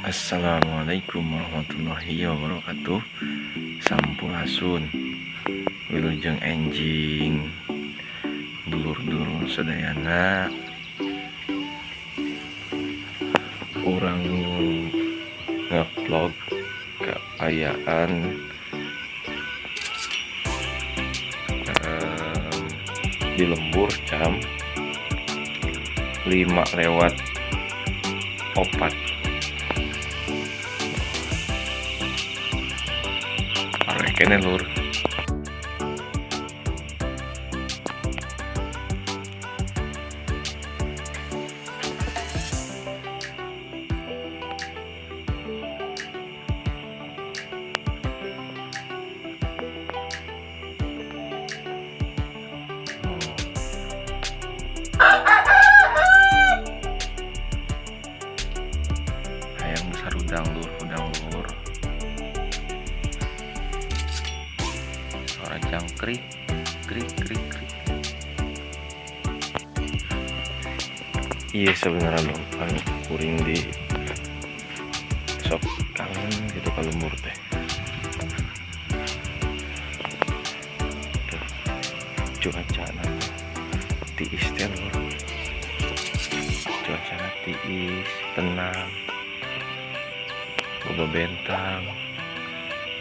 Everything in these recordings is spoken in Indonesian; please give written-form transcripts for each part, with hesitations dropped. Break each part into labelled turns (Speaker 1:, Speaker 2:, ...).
Speaker 1: Assalamualaikum warahmatullahi wabarakatuh. Sampurasun wilujeng enjing dulur-dulur sadayana, urang ngevlog keayaan di lembur jam 5:04. Kene lur, hayang besar udang lur. Suara jangkrik, krik. Iya sebenarnya lo kan kuring di sok kangen gitu kalau lembur teh. Cuaca nanti tiis teh lur. Cuaca tiis, tenang, boba bentang.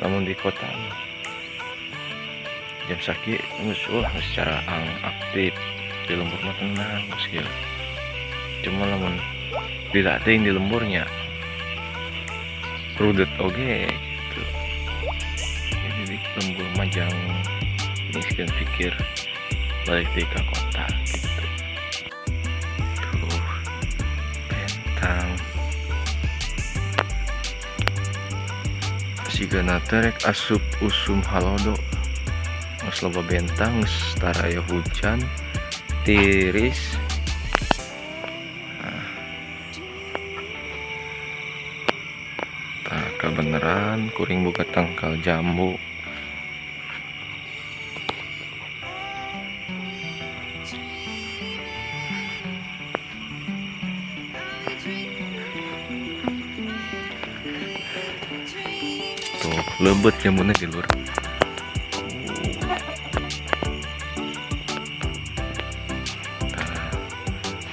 Speaker 1: Namun di kota jam sakit ulah secara aktif di lembur mah tenang meski cuma lamun bila ting di lemburnya rudet oge gitu. Jadi di lembur majang miskin pikir balik ke kota gitu. Tuh bentang siga naterek asup usum halodo mas loba bentang setara ya hujan tiris. Nah, kebeneran kuring buka tangkal jambu. Tuh lembut jambunya di luar.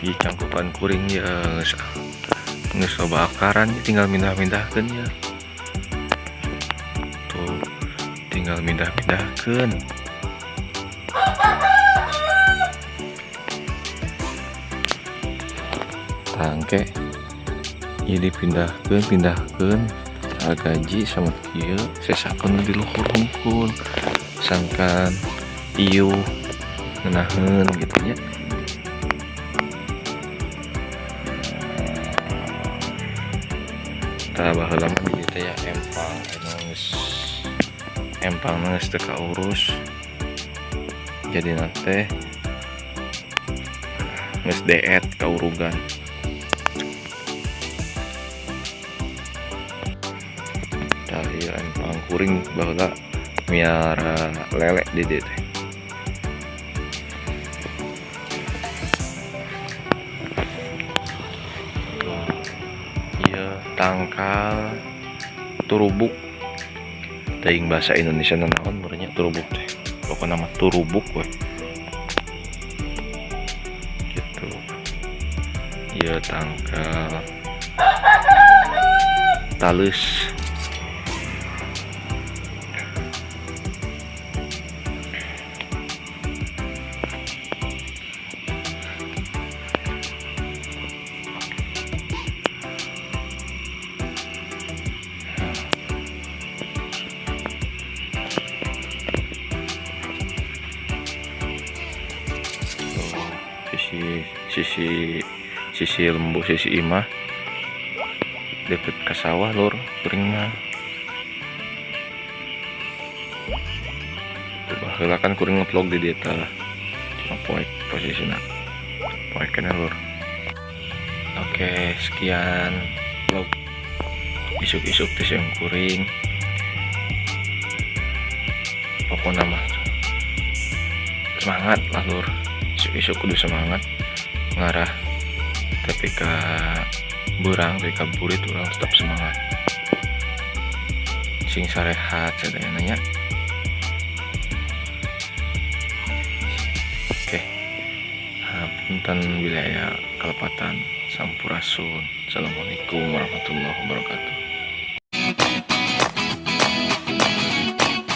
Speaker 1: Di cangkupan kuring ya nges bakaran tinggal mindah-mindahkeun ya. Tuh tinggal mindah-mindahkeun. Tangke ieu dipindahkeun gaji sama kieu sesakeun di luhur hungkul sangkan ieu ngeunaheun gitu nya. Baheula mah di teh ya empang geus teu kaurus. Jadi nanti geus deet kaurugan. Tah ieu empang kuring baheula miara lele di dieu teh. Tangkal turubuk teuing bahasa Indonesia naon meureunnya turubuk teh pokokna nama turubuk we gitu. Ieu tangkal talus sisi lembu sisi imah deket ke sawah lur kuring mah. Baheula kan kuring ngevlog di dieu teh cuma poek posisina poek kene lur. Oke, sekian vlog isuk-isuk teh yang kuring. Pokoknya mah semangat lah lur, isuk-isuk kudu semangat ngarah tapi ka berang dari kaburit orang tetap semangat sing sarehat saya nanya. Oke, punten wilayah Kalepatan Sampurasun. Assalamualaikum warahmatullahi wabarakatuh.